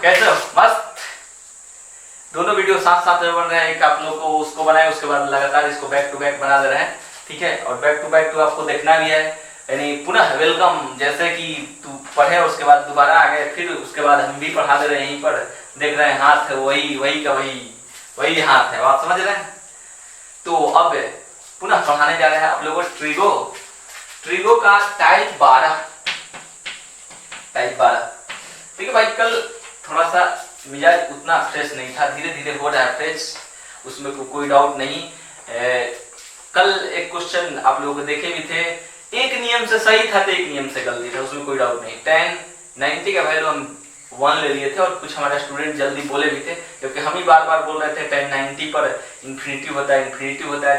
कैसे हो? मस्त। दोनों वीडियो साथ साथ में बन रहे हैं। एक आप लोग को उसको बनाए, उसके बाद लगातार इसको बैक टू बैक बना दे रहे हैं, ठीक है। और बैक टू बैक तो आपको देखना भी है, यानी पुनः वेलकम। जैसे कि तू पढ़े उसके बाद दोबारा आ गए, फिर उसके बाद हम भी पढ़ा दे रहे हैं। यहीं पर देख रहे हैं हाथ है वही का वही हाथ है, बात समझ रहे हैं। तो अब पुनः पढ़ाने जा रहे हैं आप लोगों को ट्रिगो का टाइप 12। ठीक है भाई, कल थोड़ा सा मिजाज उतना फ्रेश नहीं था, धीरे धीरे हो रहा है फ्रेश, उसमें कोई डाउट नहीं। कल एक क्वेश्चन आप लोगों को देखे भी थे, एक नियम से सही था तो एक नियम से गलती था, उसमें कोई डाउट नहीं। 1090 का वैल्यू हम 1 ले लिए थे और कुछ हमारे स्टूडेंट जल्दी बोले भी थे, क्योंकि हम ही बार बार बोल रहे थे 1090 पर इन्फिनिटी होता है,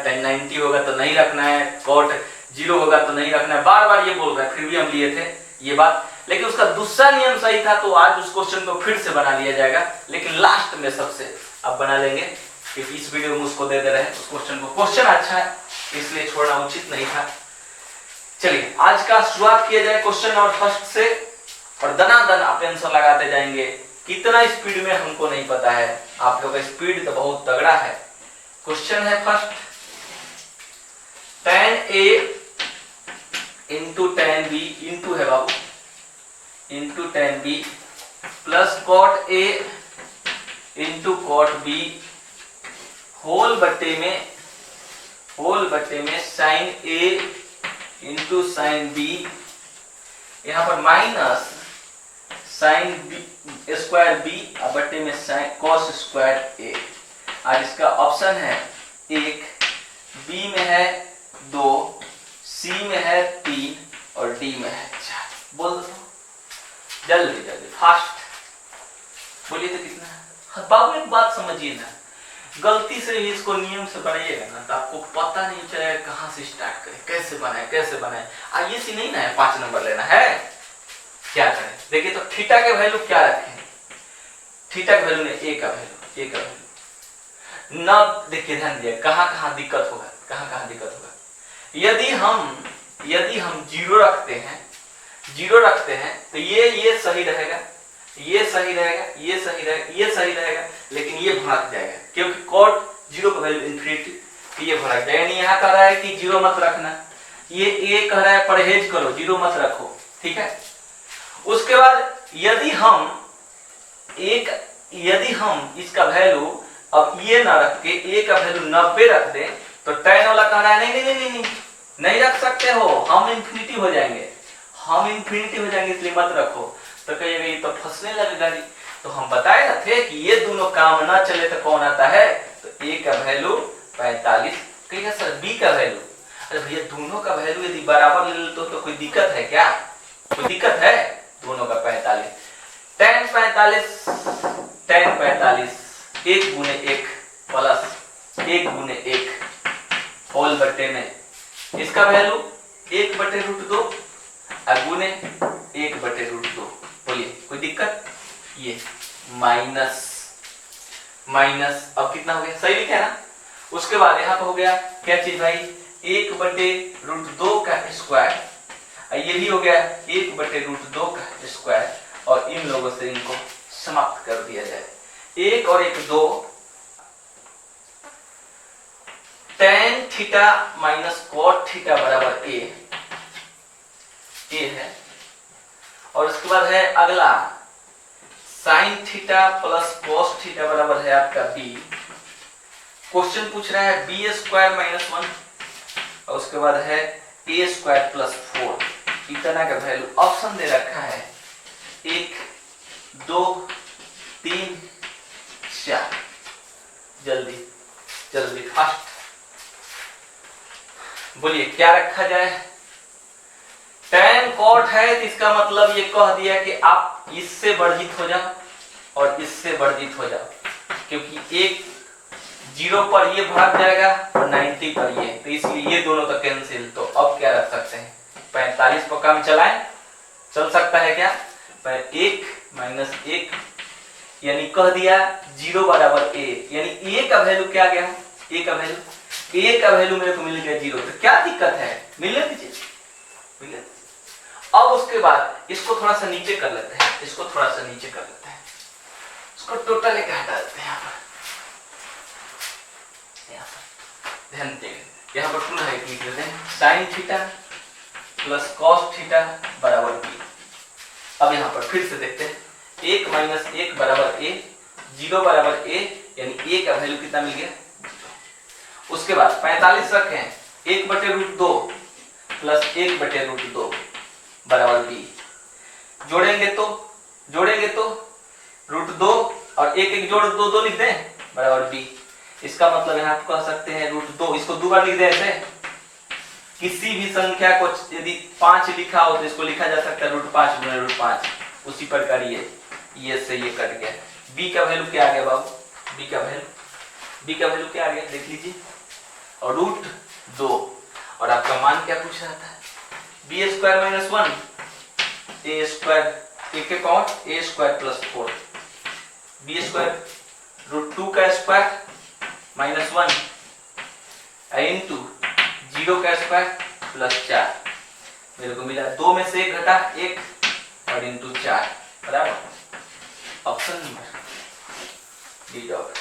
1090 होगा तो नहीं रखना है, कॉट 0 होगा तो नहीं रखना है, बार बार ये बोल रहे हैं। फिर भी हम लिए थे ये बात, लेकिन उसका दूसरा नियम सही था, तो आज उस क्वेश्चन को फिर से बना लिया जाएगा, लेकिन लास्ट में सबसे अब बना लेंगे, क्योंकि इस वीडियो में उसको दे रहे हैं उस क्वेश्चन को। क्वेश्चन अच्छा है इसलिए छोड़ना उचित नहीं था। चलिए आज का शुरुआत किया जाए क्वेश्चन नंबर फर्स्ट से, और दनादन आप आंसर लगाते जाएंगे। कितना स्पीड में हमको नहीं पता है, आप लोग का स्पीड तो बहुत तगड़ा है। क्वेश्चन है first, tan A into tan B into है बाबू into tan B plus cot A into cot B whole बट्टे में sin A into sin B, यहाँ पर minus sin B square B और बट्टे में sin cos स्क्वायर A। आज इसका ऑप्शन है 1, B में है 2, C में है 3 और D में है 4। बोल दो जल्दी फास्ट बोलिए तो कितना है। बाबू एक बात समझिए ना, गलती से भी इसको नियम से बनाइएगा ना तो आपको पता नहीं चलेगा कहां से स्टार्ट करें, कैसे बनाए। आइए सी नहीं ना है, 5 नंबर लेना है, क्या करें। देखिए तो थीटा के वैल्यू क्या रखें, थीटा के वैल्यू ने ए का वैल्यू ना, देखिए ध्यान दिया कहां दिक्कत होगा। यदि हम 0 रखते हैं तो ये सही रहेगा, ये सही रहेगा, लेकिन ये भड़क जाएगा, क्योंकि cot 0 का वैल्यू इन्फिनिटी, तो ये भड़क जाएगा। यानी यहाँ कह रहा है कि 0 मत रखना, ये ए कह रहा है परहेज करो, 0 मत रखो, ठीक है। उसके बाद यदि हम इसका वैल्यू अब ये ना रख के ए का वैल्यू 90 रख दें, तो tan वाला कह रहा है नहीं रख सकते हो, हम इन्फिनिटी हो जाएंगे, इसलिए मत रखो। तो कहिएगा ये तो फंसने लगेगा जी। तो हम बताए ना थे कि ये दोनों काम ना चले तो कौन आता है, तो ए का वैल्यू 45, कहिएगा सर बी का वैल्यू, अरे भैया दोनों का वैल्यू यदि बराबर ले लेते तो कोई दिक्कत है क्या, कोई दिक्कत है। दोनों का 45, tan 45 1 गुने 1 प्लस 1 गुने 1 होल बट्टे में इसका वैल्यू 1/√2 और गुने 1/√2। बोलिए कोई दिक्कत। ये माइनस अब कितना हो गया, सही लिखा है ना। उसके बाद यहाँ पे हो गया क्या चीज भाई, 1/√2 का स्क्वायर, ये भी हो गया 1/√2 का स्क्वायर, और इन लोगों से इनको समाप्त कर दिया जाए। 1 और 1 2, tan theta minus cot theta बराबर ए है। और उसके बाद है अगला sin theta plus cos theta बराबर है आपका बी। क्वेश्चन पूछ रहा है b स्क्वायर माइनस 1, और उसके बाद है a स्क्वायर प्लस 4। इतना का वैल्यू ऑप्शन दे रखा है 1 2 3 4। जल्दी फास्ट बोलिए क्या रखा जाए। tan cot है तो इसका मतलब ये कह दिया कि आप इससे वर्जित हो जाओ और इससे वर्जित हो जाओ, क्योंकि एक 0 पर ये भाग जाएगा और 90 पर ये, तो इसलिए ये दोनों तो कैंसिल। तो अब क्या रख सकते हैं, 45 पर काम चल सकता है क्या, 1 माइनस 1, यानी कह दिया 0 बराबर a, यानी a का वैल्यू क्या गया, a का वैल्यू मेरे को मिल गया 0, तो क्या दिक्कत है, मिलने दीजिए। अब उसके बाद इसको थोड़ा सा नीचे कर लेते हैं, उसको टोटल एक हटा देते हैं यहाँ पर ध्यान देंगे, यहाँ पर टू है लिख देते हैं sign theta plus cos theta बराबर बी। अब यहाँ पर फिर से देखते हैं, 1 माइनस 1 बराबर ए, 0 बराबर ए, यानी ए का वैल्यू कितना मिल गया। उसके बाद 45 रखें, 1/√2 प्लस 1/√2 बराबर बी। जोड़ेंगे तो √2 और 1 जोड़ 2 लिख दें बराबर बी। इसका मतलब यहाँ आप कह सकते हैं √2, इसको 2 बार लिख दें ऐसे। किसी भी संख्या को यदि 5 लिखा हो तो इसको लिखा जा सकता है √5 गुना √5। उसी प्रकार ये से ये कट गया। b का वैल्यू क्या आ गया बाबू, b का वैल्यू क्या आ गया देख लीजिए, और √2 और आपका मान क्या पूछ रहा था, b² - 1 a² के पावर a² + 4 b² √2 का स्क्वायर -1 इंटू 0 का स्क्वायर प्लस 4। मेरे को मिला 2 में से 1 घटा 1 और इंटू 4 बराबर option number D dot.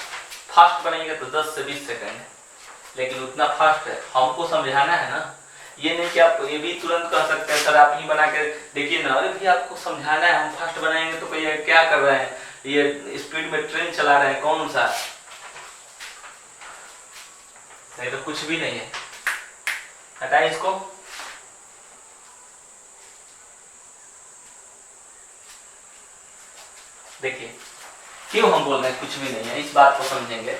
Fast बनेंगे तो 10 से 20 सेकंड, लेकिन उतना फास्ट है हमको समझाना है ना। ये नहीं कि आप ये भी तुरंत कह सकते हैं सर आप ही बना के देखिए ना, अरे भैया आपको समझाना है, हम फास्ट बनाएंगे तो भैया क्या कर रहे हैं, ये स्पीड में ट्रेन चला रहे हैं कौन सा, नहीं तो कुछ भी नहीं है। हटाएं इसको, देखिए क्यों हम बोल रहे हैं कुछ भी नहीं है, इस बात को समझेंगे।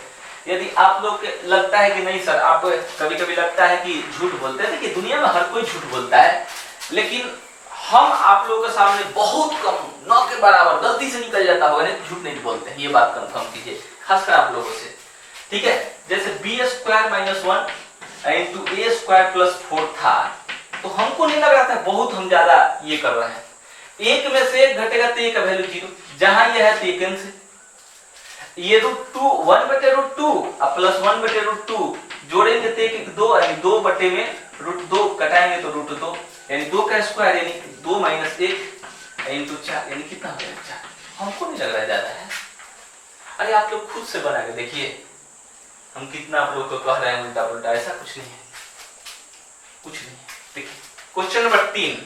यदि आप लोग लगता है कि नहीं सर, आप कभी कभी लगता है कि झूठ बोलते हैं, देखिए दुनिया में हर कोई झूठ बोलता है, लेकिन हम आप लोगों के सामने बहुत कम, 9 के बराबर गलती से निकल जाता होगा, नहीं झूठ नहीं बोलते हैं, ये बात कंफर्म कीजिए खासकर आप लोगों से, ठीक है। जैसे b² - 1 इंटू a² + 4 था, तो हमको नहीं लग रहा था बहुत हम ज्यादा ये कर रहे हैं। 1 में से 1 घटेगा तो a का वैल्यू 0, जहां यह है तो ये कैंसिल, ये √2 1/√2 और प्लस 1/√2 जोड़ेंगे तो 1 2 यानी 2 बटे में √2 कटाएंगे तो √2 यानी 2 का स्क्वायर यानी 2 - 1 इंटू 4 यानी कितना हो जाएगा 4। हमको नहीं लग रहा ज्यादा है, अरे आप लोग खुद से बना के देखिए, हम कितना आप लोग को कह रहे हैं उल्टा पुल्टा, ऐसा कुछ नहीं है, कुछ नहीं है। देखिए क्वेश्चन नंबर 3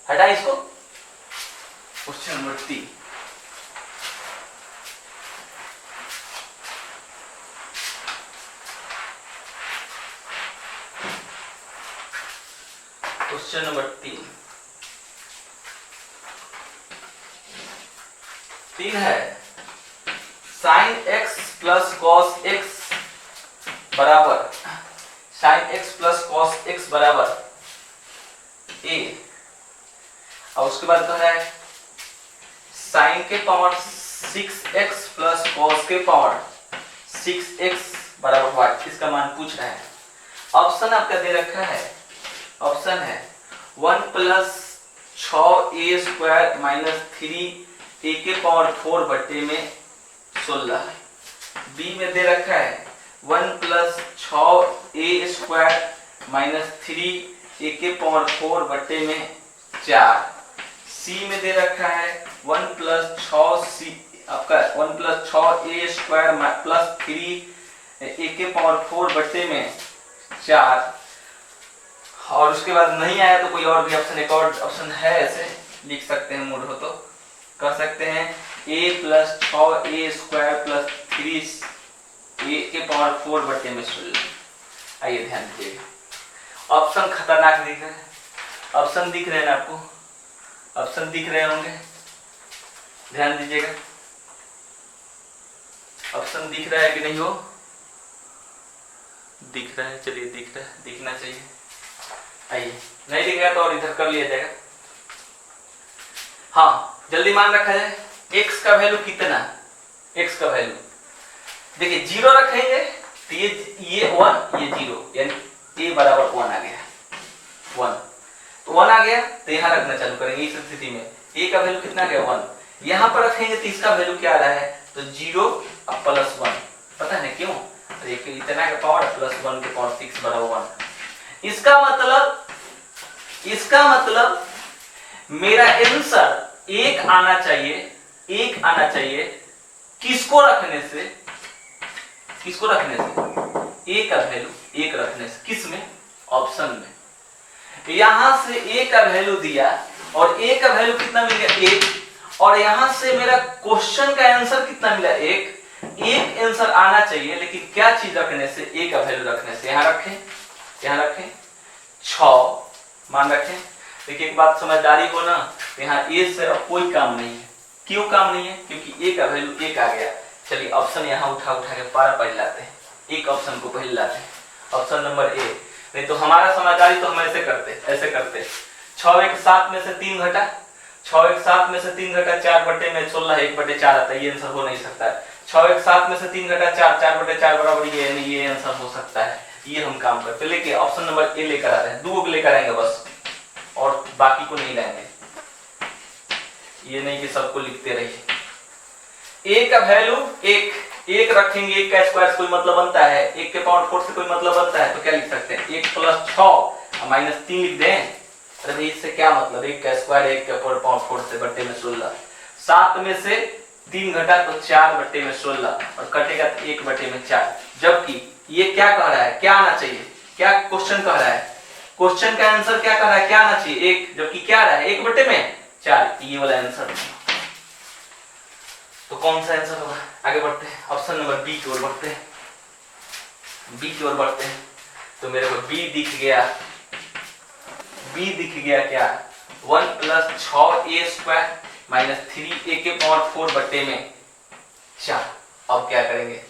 हटा इसको, क्वेश्चन नंबर 3 क्वेश्चन नंबर 3 है sin x + cos x बराबर sin x + cos x बराबर a, और उसके बाद कह रहा है sin के पावर 6x + cos के पावर 6x बराबर व्हाट, इसका मान पूछ रहा है। ऑप्शन आपका दे रखा है, ऑप्शन है 1 + 6a² - 3a के पावर 4 बटे में 16। बी में दे रखा है 1 + 6a² - 3a के पावर 4 बटे में 4। सी में दे रखा है 1 + 6c आपका 1 + 6a² + 3a के पावर 4 बटे में 4। और उसके बाद नहीं आया तो कोई और भी ऑप्शन, एक और ऑप्शन है ऐसे लिख सकते हैं, मूड हो तो कह सकते हैं a + 6a² + 3a के पावर 4 बटे में 16। आइए ध्यान दीजिएगा, ऑप्शन खतरनाक दिख रहे हैं, ऑप्शन दिख रहे हैं ना आपको, ऑप्शन दिख रहे होंगे, ध्यान दीजिएगा, ऑप्शन दिख रहा है कि नहीं हो, दिख रहा है, चलिए दिख रहा है, दिखना चाहिए। आइए नहीं दिखेगा तो और इधर कर लिया जाएगा। हाँ जल्दी मान रखा जाए, x का वैल्यू कितना, x का वैल्यू देखिए 0 रखेंगे तो ये 1 ये 0 यानी a बराबर 1 आ गया, 1 तो 1 आ गया तो यहाँ रखना चालू करेंगे। इस स्थिति में a का वैल्यू कितना गया 1, यहाँ पर रखेंगे तो इसका वैल्यू क्या आ रहा है तो 0 और प्लस 1, पता है क्यों, इतना का पावर प्लस 1 के पावर 6 बराबर 1। इसका मतलब मेरा आंसर 1 आना चाहिए, 1 आना चाहिए किसको रखने से ए का वैल्यू एक रखने से, किस में, ऑप्शन में। यहां से ए का वैल्यू दिया और ए का वैल्यू कितना मिल गया, एक, और यहां से मेरा क्वेश्चन का आंसर कितना मिला, एक आंसर आना चाहिए, लेकिन क्या चीज रखने से, ए का वैल्यू रखने से। यहां रखें 6 मान रखें। देखिए एक बात समझदारी हो ना, यहाँ ए से अब कोई काम नहीं है। क्यों काम नहीं है, क्योंकि ए का वैल्यू एक आ गया। चलिए ऑप्शन यहाँ उठा के पार पढ़ लाते हैं, एक ऑप्शन को पहले लाते हैं, ऑप्शन नंबर ए। नहीं तो हमारा समझदारी तो हम ऐसे करते 6 1 7 में से 3 घटा, 6 1 7 में से 3 घटा 4 बटे में 16 1/4 आता है, ये आंसर हो नहीं सकता है। 6 1 7 में से 3 घटा 4 4/4 बराबर ये, यानी ये आंसर हो सकता है। ये हम काम करते, लेकिन ऑप्शन नंबर ए लेकर आ रहे हैं, 2 को लेकर आएंगे बस, और बाकी को नहीं लाएंगे। ये नहीं कि सबको लिखते रहिए। ए का वैल्यू एक रखेंगे, एक का स्क्वायर से कोई मतलब बनता है, एक के पावर 4 से कोई मतलब बनता है, तो क्या लिख सकते हैं, 1 + 6 - 3 लिख दें। अरे इससे क्या मतलब, एक का स्क्वायर 1 के पावर 4 से बटे में 16, 7 में से 3 घटा तो 4 बटे में 16, और कटेगा तो 1 बटे में 4। जबकि ये क्या कह रहा है, क्या आना चाहिए, क्या क्वेश्चन कह रहा है, क्वेश्चन का आंसर क्या कह रहा है, क्या आना चाहिए, 1, जबकि क्या रहा है 1 बटे में 4, ये वाला आंसर। तो कौन सा आंसर होगा, आगे बढ़ते हैं, ऑप्शन नंबर बी की ओर बढ़ते हैं। तो मेरे को बी दिख गया क्या, 1 + 6a² - 3a के पावर 4 बटे में 4। अब क्या करेंगे,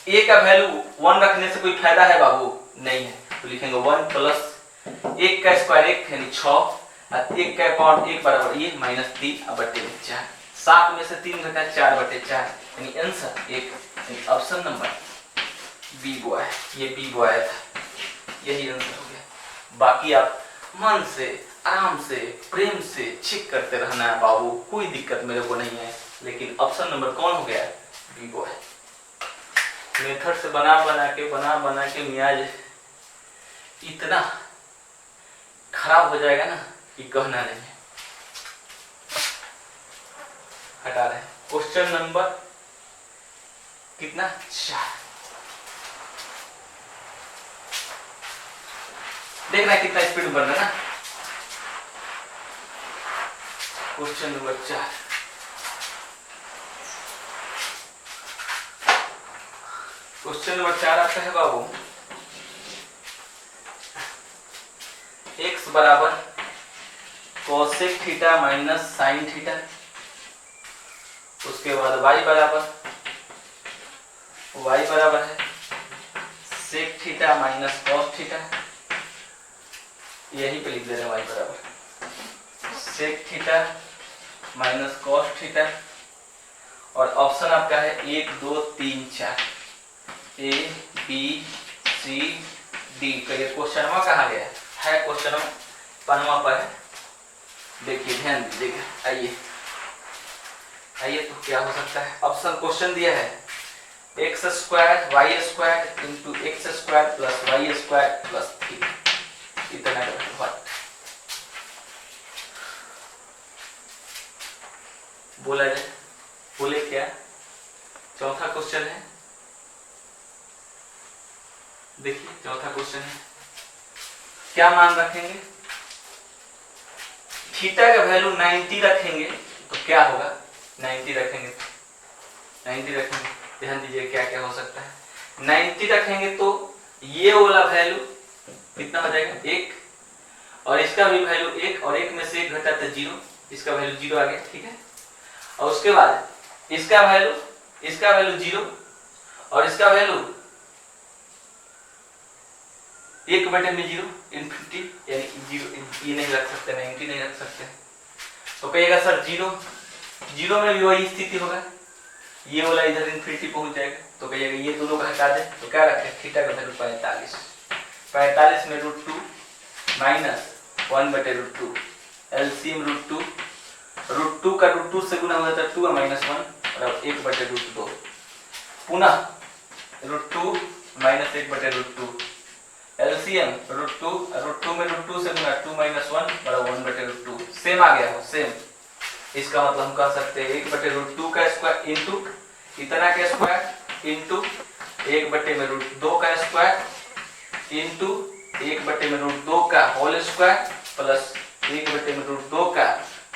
ए का वैल्यू 1 रखने से कोई फायदा है बाबू, नहीं है, तो लिखेंगे 1 + 1 का स्क्वायर 1 यानी 6, और 1 का पावर 1 बराबर ये -3 बटे में 4, 7 में से 3 घटा 4/4, यानी आंसर 1, ऑप्शन नंबर बी वो है, ये बी वो आया था, यही आंसर हो गया। बाकी आप मन से, आराम से, प्रेम से चेक करते रहना है बाबू, कोई दिक्कत मेरे को नहीं है। लेकिन ऑप्शन नंबर कौन हो गया, बी वो है। मेथड से बना के मियाज इतना खराब हो जाएगा ना कि कहना नहीं है। हटा रहे हैं, क्वेश्चन नंबर कितना, 4। देखना कितना स्पीड बढ़ रहा है ना। क्वेश्चन नंबर 4, क्वेश्चन नंबर 4 आता है बाबू, x बराबर cosec थीटा - sin थीटा, उसके बाद y बराबर है sec थीटा - cos थीटा, यही पे लिख दे रहे हैं y बराबर sec थीटा - cos थीटा, और ऑप्शन आपका है 1 2 3 4, A B C D। कहिए क्वेश्चन कहाँ गया है, क्वेश्चन पन्ना पर है, देखिए ध्यान दीजिएगा। आइए तो क्या हो सकता है, ऑप्शन क्वेश्चन दिया है x² y² × x² + y² + 3, इतना बोला जाए, बोले क्या, चौथा क्वेश्चन है। देखिए चौथा क्वेश्चन है, क्या मान रखेंगे, थीटा का वैल्यू 90 रखेंगे तो क्या होगा, 90 रखेंगे, ध्यान दीजिए क्या क्या हो सकता है। 90 रखेंगे तो ये वाला वैल्यू कितना हो जाएगा, 1, और इसका भी वैल्यू 1, और 1 में से 1 घटा तो 0, इसका वैल्यू 0 आ गया, ठीक है। और उसके बाद इसका वैल्यू 0, और इसका वैल्यू 1 बटे में 0, इनफिनिटी, यानी 0 ये नहीं रख सकते, 90 नहीं रख सकते, तो कहिएगा सर 0 में भी वही स्थिति होगा, ये वाला इधर इनफिनिटी पहुंच जाएगा, तो कहिएगा ये दोनों का हटा दे, तो क्या रखें, थीटा का वैल्यू 45 में √2 - 1/√2, एलसीएम √2 का √2 से गुना हो जाता है 2 - 1 और 1/√2, पुनः √2 - 1/√2, एलसीएम √2 में √2 से गुना 2 - 1 बराबर 1/√2, सेम आ गया हो, सेम। इसका मतलब हम कह सकते हैं 1/√2 का स्क्वायर इंटू इतना का स्क्वायर इंटू 1/√2 का स्क्वायर इंटू 1/√2 का होल स्क्वायर प्लस 1/√2 का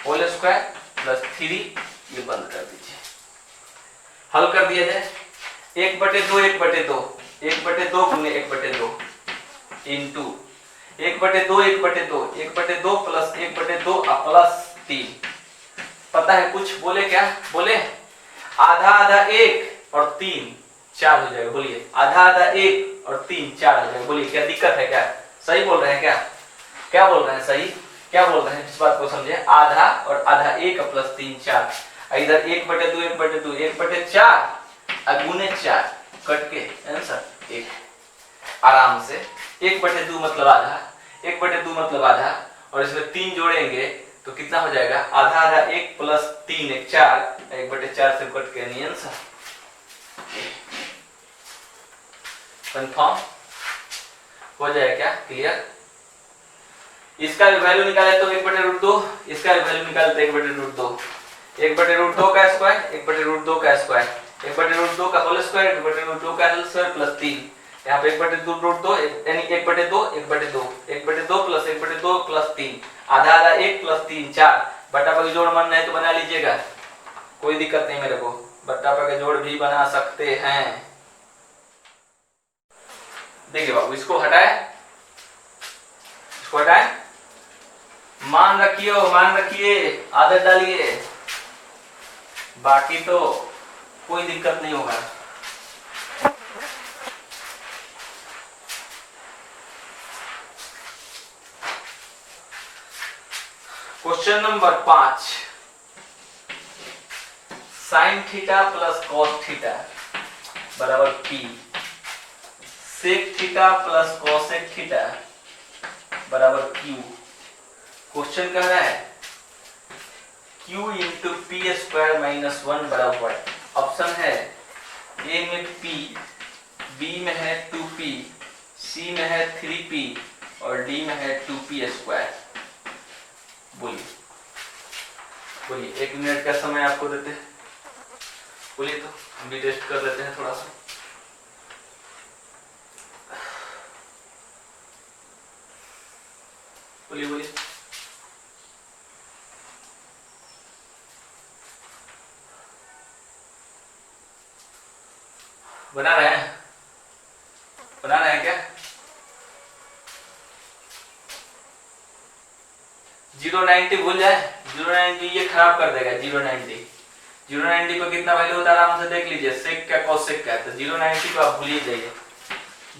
होल स्क्वायर प्लस 3, ये बंद कर दीजिए। हल कर दिया जाए 1/2 1/2 1/2 गुने 1/2 इंटू 1/2 1/2 1/2 प्लस 1/2 प्लस 3। पता है कुछ बोले क्या बोले? आधा आधा 1 और 3 4 हो जाएगा। बोलिए आधा आधा 1 और 3 4 हो जाएगा। बोलिए क्या दिक्कत है? क्या सही बोल रहे हैं? क्या क्या बोल रहे हैं? सही क्या बोल रहे हैं? इस बात को समझे। आधा और आधा 1 प्लस 3 4, इधर 1/2 1/2 1/4 गुने 4 कट के आंसर 1। आराम से 1/2 मतलब आधा, 1/2 मतलब आधा, और इसमें 3 जोड़ेंगे तो कितना हो जाएगा? आधा आधा 1 प्लस 3 1 4, 1/4 से कट के नहीं आंसर। कंफर्म हो जाए क्या? क्लियर? इसका भी वैल्यू निकाले तो 1/√2, इसका भी वैल्यू निकाले तो 1/√2, 1/√2 का स्क्वायर 1/√2 का स्क्वायर 1/√2 का होल स्क्वायर 1/√2 का होल स्क्वायर प्लस 3। यहाँ पे 1/√2 यानी 1/2 1/2 1/2 प्लस 1/2 प्लस 3, आधा आधा 1 प्लस 3 4। बट्टा पर जोड़ मानना है तो बना लीजिएगा, कोई दिक्कत नहीं मेरे को। बट्टा पर जोड़ भी बना सकते हैं। देखिए बाबू, इसको हटाए, इसको हटाए, मान रखिए आदत डालिए, बाकी तो कोई दिक्कत नहीं होगा। Question number 5, sine theta plus cos theta बराबर P, sec theta plus cosec theta बराबर Q। क्वेश्चन कह रहा है Q into P square minus 1 बराबर, ऑप्शन है ए में P, B में है 2P, C में है 3P और D में है 2P स्क्वायर। बोलिए बोलिए, 1 मिनट का समय आपको देते हैं, बोलिए तो हम भी टेस्ट कर लेते हैं थोड़ा सा। बोलिए बोलिए, बना रहे हैं? बना रहे हैं क्या? 090 भूल जाए, 090 ये खराब कर देगा। 090 को कितना वैल्यू होता है आराम से देख लीजिए, सेक का कॉसेक का। तो 090 को आप भूल ही जाइए,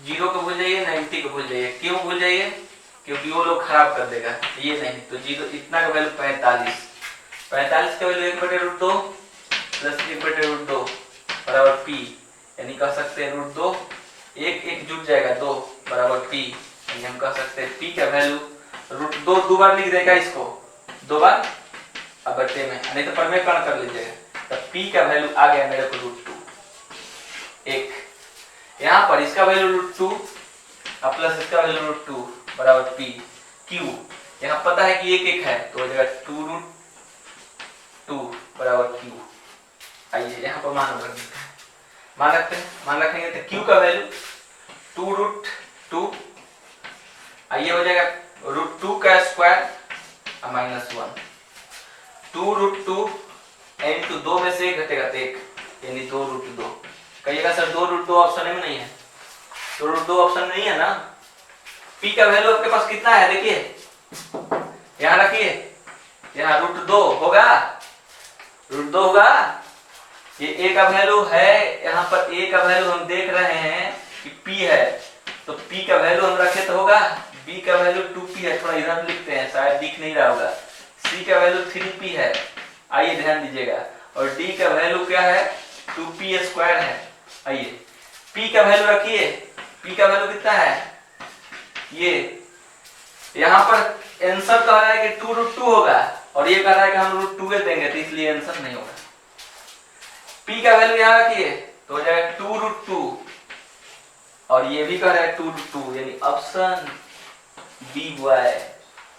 0 को भूल जाइए, 90 को भूल जाइए। क्यों भूल जाइए? क्योंकि वो लोग खराब कर देगा। ये नहीं तो 0 इतना का वैल्यू 45, 45 का वैल्यू 1/√2 प्लस 1/√2 बराबर P, यानी कह सकते हैं √2, 1 1 जुट जाएगा 2 बराबर P, यानी हम कह सकते हैं P का वैल्यू √2 दो बार लिख देगा, इसको 2 बार अब बट्टे में, नहीं तो परमेकरण कर लीजिएगा। तो P का वैल्यू आ गया मेरे को √2। एक यहाँ पर इसका वैल्यू √2 और प्लस इसका वैल्यू √2 बराबर P। Q यहाँ पता है कि 1 1 है तो हो जाएगा 2√2 बराबर Q। आइए यहाँ पर मान रख देते हैं, मान रखते हैं, मान रखेंगे तो Q का वैल्यू 2√2, आइए हो जाएगा √2 का स्क्वायर माइनस 1, 2√2 इंटू 2 में से 1 घटेगा तो 1, यानी 2√2। कहिएगा सर 2√2 ऑप्शन में नहीं है, 2√2 ऑप्शन नहीं है ना। P का वैल्यू आपके पास कितना है देखिए, यहाँ रखिए, यहाँ √2 होगा, √2 होगा। ये A का वैल्यू है, यहाँ पर A का वैल्यू हम देख रहे हैं कि P है, तो P का वैल्यू हम रखे तो होगा, B का वैल्यू 2P है, थोड़ा इधर लिखते हैं शायद दिख नहीं रहा होगा, C का वैल्यू 3P है, आइए ध्यान दीजिएगा, और D का वैल्यू क्या है 2P स्क्वायर है। आइए P का वैल्यू रखिए, P का वैल्यू कितना है, ये यहाँ पर आंसर कह रहा है कि 2√2 होगा और ये कह रहा है कि हम √2 देंगे, तो इसलिए आंसर नहीं होगा। P का वैल्यू यहाँ रखिए तो हो जाएगा 2√2 और ये भी कह रहा है 2√2, यानी option B boy,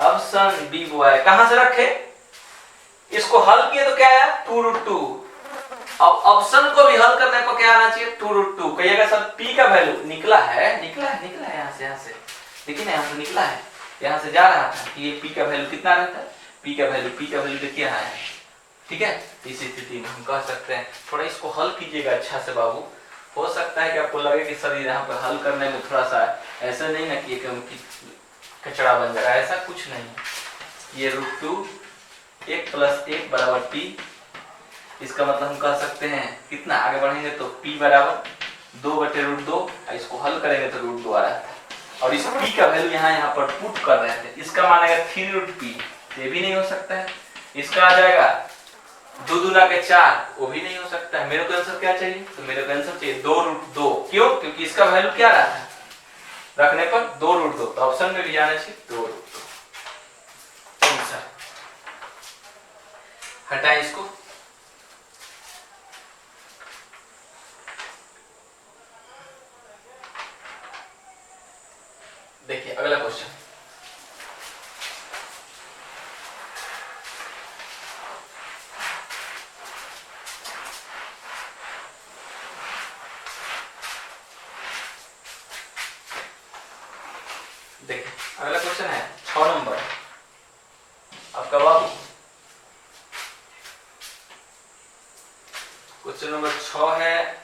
option B boy. कहां से रखे, इसको हल किए तो क्या आया 2√2, अब ऑप्शन को भी हल करने को क्या आना चाहिए, 2√2। कहिएगा सर p का वैल्यू निकला है यहाँ से देखिए ना, यहाँ से निकला है, यहाँ से जा रहा था कि ये p का वैल्यू कितना रहता है, p का वैल्यू देखिए यहाँ है, ठीक है। इस स्थिति में हम कह सकते हैं, थोड़ा इसको हल कीजिएगा अच्छा से बाबू। हो सकता है कि आपको लगे कि सर यहाँ पर हल करने में थोड़ा सा ऐसा नहीं ना कि कचरा बन जाएगा, ऐसा कुछ नहीं। ये √2 1 + 1 बराबर p, इसका मतलब हम कह सकते हैं कितना आगे बढ़ेंगे तो p बराबर 2/√2, इसको हल करेंगे तो √2 आ रहा था, और इस p का वैल्यू यहाँ पर पुट कर रहे थे, इसका मान आएगा 3√p, ये भी नहीं हो सकता है। इसका आ जाएगा 2 दूना के 4, वो भी नहीं हो सकता है। मेरे को आंसर क्या चाहिए, तो मेरे को आंसर चाहिए 2√2। क्यों, क्योंकि इसका वैल्यू क्या रहा था रखने पर 2√2, तो ऑप्शन में भी जाना चाहिए 2√2। आंसर हटाएं इसको। देखिए अगला क्वेश्चन, देखिए अगला क्वेश्चन है 6 नंबर आपका बाबू। क्वेश्चन नंबर 6 है,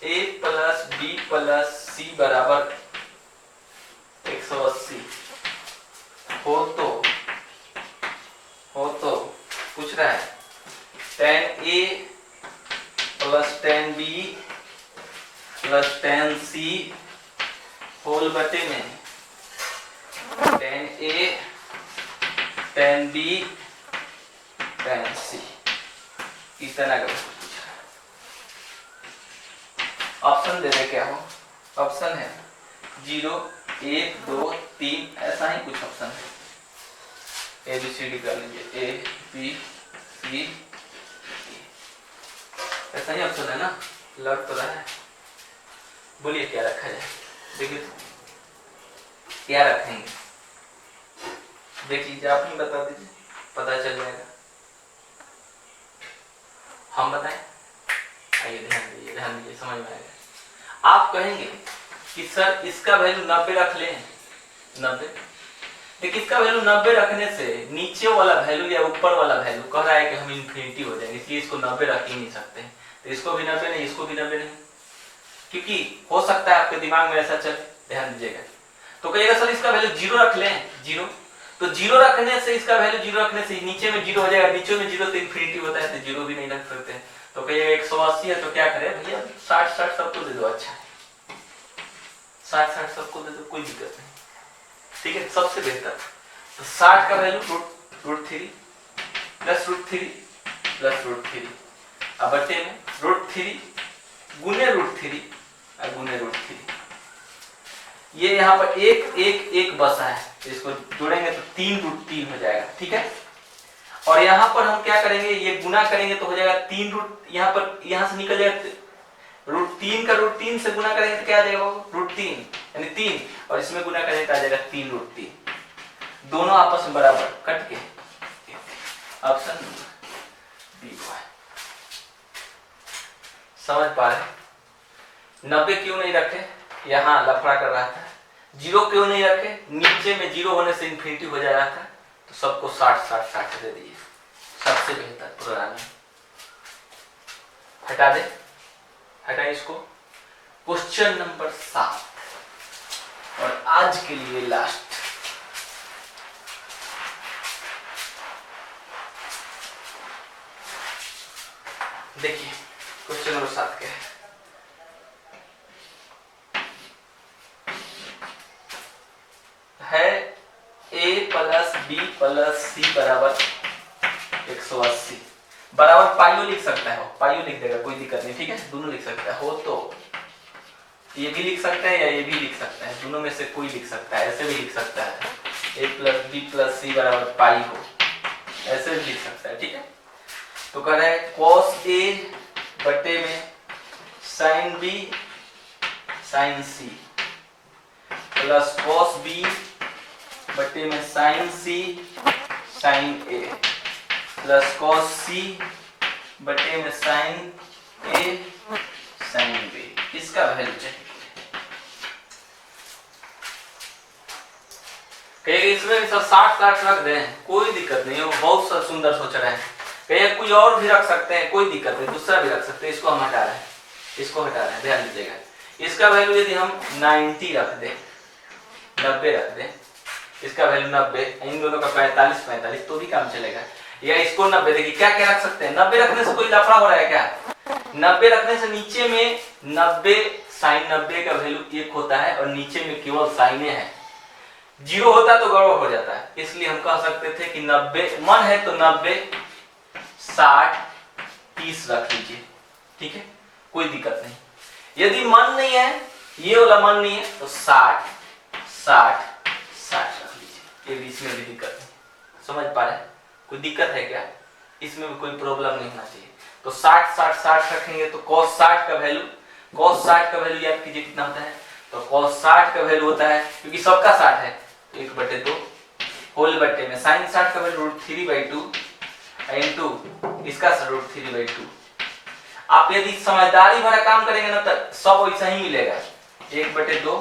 a + b + c बराबर 180 हो तो पूछ रहा है tan a + tan b + tan c whole बटे में tan a tan b tan c कितना का ऑप्शन दे दे क्या हो। ऑप्शन है 0 1 2 3, ऐसा ही कुछ ऑप्शन है, ABCD कर लीजिए, A B C D, ऐसा ही ऑप्शन है ना, लग तो रहा है। बोलिए क्या रखा जाए, देखिए क्या रखेंगे, देख लीजिए, आप ही बता दीजिए, पता चल जाएगा। हम बताएं, आइए ध्यान दीजिए समझ में आएगा। आप कहेंगे कि सर इसका वैल्यू 90 रख लें, 90, देखिए इसका वैल्यू 90 रखने से नीचे वाला वैल्यू या ऊपर वाला वैल्यू कह रहा है कि हम इन्फिनिटी हो जाएंगे, इसलिए इसको 90 रख ही नहीं सकते, तो इसको भी 90 नहीं, इसको भी 90 नहीं, क्योंकि हो सकता है आपके दिमाग में ऐसा चले, ध्यान दीजिएगा। तो कहिएगा सर इसका वैल्यू 0 रख लें, 0, तो 0 रखने से इसका वैल्यू 0 रखने से नीचे में 0 हो जाएगा, नीचे में 0 तो इन्फिनिटी होता है, तो 0 भी नहीं रख सकते। तो कहिएगा 180 है तो क्या करें भैया, 60 सबको दे दो, अच्छा 60 सबको दे दो, कोई दिक्कत नहीं, ठीक है, सबसे बेहतर। तो 60 का वैल्यू √3 + √3 + √3, अब बटे में √3 गुने √3 और गुने √3, ये यहाँ पर 1 1 1 बसा है, इसको जोड़ेंगे तो 3√3 हो जाएगा, ठीक है। और यहाँ पर हम क्या करेंगे, ये गुना करेंगे तो हो जाएगा 3 यहाँ पर, यहाँ से निकल जाएगा √3 का √3 से गुना करेंगे तो क्या आ जाएगा √3 यानी 3, और इसमें गुना करेंगे तो आ जाएगा 3√3, दोनों आपस में बराबर कट के ऑप्शन बी है। समझ पा रहे, 90 क्यों नहीं रखे, यहाँ लफड़ा कर रहा था, 0 क्यों नहीं रखे, नीचे में 0 होने से इन्फिनिटी हो जा रहा था, तो सबको 60 दे दिए, सबसे बेहतर प्रोग्राम हटा दे, हटाए इसको। क्वेश्चन नंबर 7 और आज के लिए लास्ट, देखिए क्वेश्चन नंबर 7 क्या है, a + b + c बराबर 180 बराबर पाइयो लिख सकता है, पाइयो लिख देगा, कोई दिक्कत नहीं, ठीक है, दोनों लिख सकता है, हो तो ये भी लिख सकता है या ये भी लिख सकता है, दोनों में से कोई लिख सकता है, ऐसे भी लिख सकता है, a + b + c बराबर पाई हो, ऐसे भी लिख सकता है, ठीक है। तो कह रहा है cos a बटे में sin b sin c plus cos b बटे में sin c साइन ए प्लस कॉस सी बटे में साइन ए साइन बी, इसका वैल्यू चाहिए। कहीं इसमें भी सब 60 रख दें, कोई दिक्कत नहीं है, वो बहुत सुंदर सोच रहे हैं। कहीं कुछ और भी रख सकते हैं, कोई दिक्कत नहीं, दूसरा भी रख सकते हैं। इसको हम हटा रहे हैं, इसको हटा रहे हैं, ध्यान दीजिएगा। इसका वैल्यू यदि हम 90 रख दें, 90 रख दें, इसका वैल्यू 90, इन दोनों का 45 तो भी काम चलेगा। या इसको 90, देखिए क्या क्या रख सकते हैं। 90 रखने से कोई लफड़ा हो रहा है क्या? 90 रखने से नीचे में 90 साइन 90 का वैल्यू 1 होता है और नीचे में केवल साइने है, 0 होता तो गड़बड़ हो जाता है। इसलिए हम कह सकते थे कि 90 मन है तो 90 60 30 रख लीजिए, ठीक है, कोई दिक्कत नहीं। यदि मन नहीं है, ये वाला मन नहीं है, तो 60 60 60 रख लीजिए, ये भी इसमें भी दिक्कत नहीं। समझ पा रहे हैं? कोई दिक्कत है क्या? इसमें भी कोई प्रॉब्लम नहीं होना चाहिए। तो 60 60 60 रखेंगे तो cos 60 का वैल्यू याद कीजिए कितना होता है। तो cos 60 का वैल्यू होता है, क्योंकि सबका 60 है, 1/2 होल बट्टे में साइन 60 का वैल्यू √3/2 इनटू इसका √3/2। आप यदि समझदारी भरा काम करेंगे ना तो सब वैसा ही मिलेगा। 1/2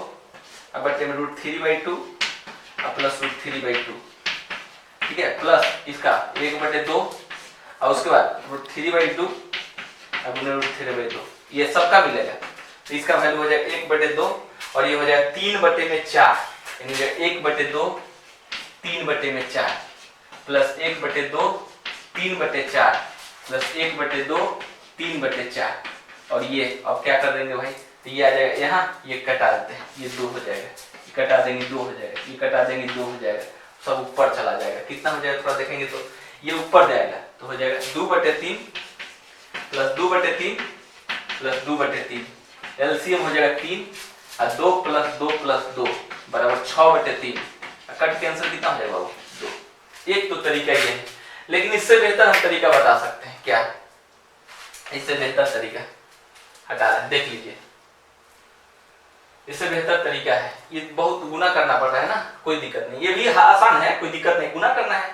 बट्टे में √3/2 प्लस √3/2, ठीक है, प्लस इसका 1/2 और उसके बाद √3/2 अब √3/2, ये सबका मिलेगा। तो इसका वैल्यू हो जाएगा 1/2 और ये हो जाएगा 3/4, यानी 1/2 3/4 प्लस 1/2 3/4 प्लस 1/2 3/4। और ये अब क्या कर देंगे भाई, तो ये आ जाएगा यहाँ, ये कटा देते हैं, ये 2 हो जाएगा, ये कटा देंगे 2 हो जाएगा, ये कटा देंगे 2 हो जाएगा, सब ऊपर चला जाएगा। कितना हो जाएगा थोड़ा देखेंगे तो ये ऊपर जाएगा, तो हो जाएगा 2/3 प्लस 2/3 प्लस 2/3, एलसीएम हो जाएगा 3 और 2 प्लस 2 प्लस 2 बराबर 6/3। कट कैंसिल कितना हो जाएगा? 2। एक तो तरीका ये है, लेकिन इससे बेहतर हम तरीका बता सकते हैं। क्या? इससे बेहतर तरीका हटा रहे हैं, देख लीजिए, इससे बेहतर तरीका है। ये बहुत गुना करना पड़ रहा है ना, कोई दिक्कत नहीं, ये भी आसान है, कोई दिक्कत नहीं, गुना करना है।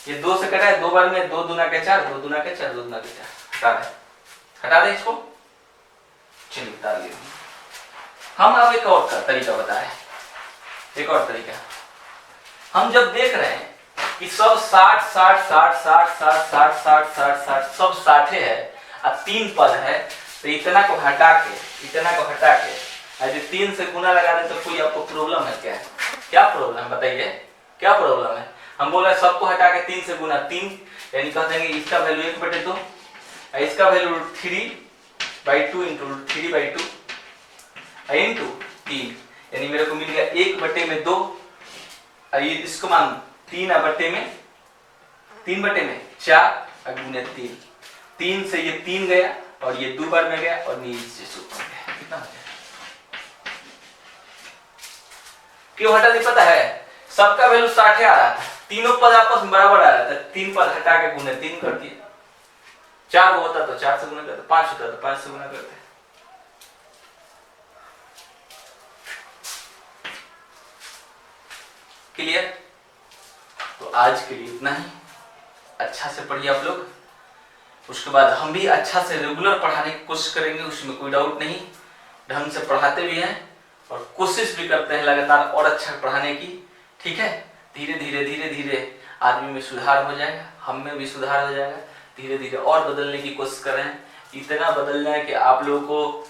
ये 2 से कटा है, 2 बार में 2 दूना के 4, 2 दूना के 4, 2 दूना के 4, हटा दे इसको, चलिए बता दिए। हम अब एक और तरीका बता रहे हैं, एक और तरीका। हम जब देख रहे हैं कि सब 60 60 60 60 60 60 60 60 60 सब 60 है और 3 पद है, तो इतना को हटा के यदि 3 से गुना लगा दे तो कोई आपको प्रॉब्लम है क्या? क्या प्रॉब्लम बताइए, क्या प्रॉब्लम है? हम बोल रहे हैं सबको हटा के 3 से गुना, 3 यानी कह देंगे इसका वैल्यू 1/2 और इसका वैल्यू √3/2 इंटू √3/2 इंटू 3, यानी मेरे को मिल गया 1/2 और ये इसको मान 3/4 और गुने 3 से ये 3 गया और ये 2 बार में गया और नीचे से ऊपर गया, कितना हो गया? क्यों हटा नहीं पता है? सबका वैल्यू 60 आ रहा था, तीनों पद आपस में बराबर आ रहा था, 3 पद हटा के गुने 3 कर दिए। 4 होता तो 4 से गुना करते, 5 होता तो 5 से गुना करते। क्लियर? तो आज के लिए इतना ही। अच्छा से पढ़िए आप लोग, उसके बाद हम भी अच्छा से रेगुलर पढ़ाने की कोशिश करेंगे, उसमें कोई डाउट नहीं। ढंग से पढ़ाते भी हैं और कोशिश भी करते हैं लगातार और अच्छा पढ़ाने की, ठीक है। धीरे धीरे आदमी में सुधार हो जाएगा, हम में भी सुधार हो जाएगा। धीरे धीरे और बदलने की कोशिश कर रहे हैं, इतना बदलना है कि आप लोगों को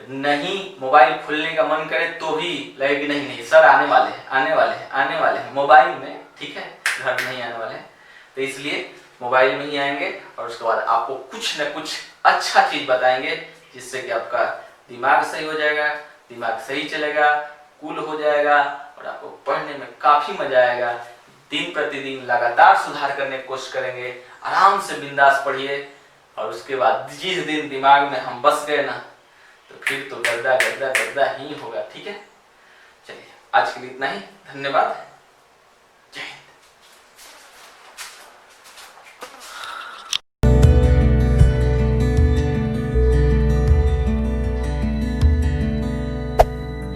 नहीं मोबाइल खोलने का मन करे तो भी लगे कि नहीं सर आने वाले हैं मोबाइल में, ठीक है, घर नहीं आने वाले हैं। तो इसलिए मोबाइल में ही आएंगे और उसके बाद आपको कुछ न कुछ अच्छा चीज बताएंगे, जिससे कि आपका दिमाग सही हो जाएगा, दिमाग सही चलेगा, कूल हो जाएगा और आपको पढ़ने में काफी मजा आएगा। दिन प्रतिदिन लगातार सुधार करने की कोशिश करेंगे, आराम से बिंदास पढ़िए और उसके बाद जिस दिन दिमाग में हम बस गए ना तो फिर तो गर्दा ही होगा, ठीक है। चलिए आज के लिए इतना ही, धन्यवाद, जय Hind.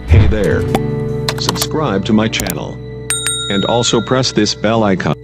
Hey there. Subscribe to my channel. And also press this bell icon.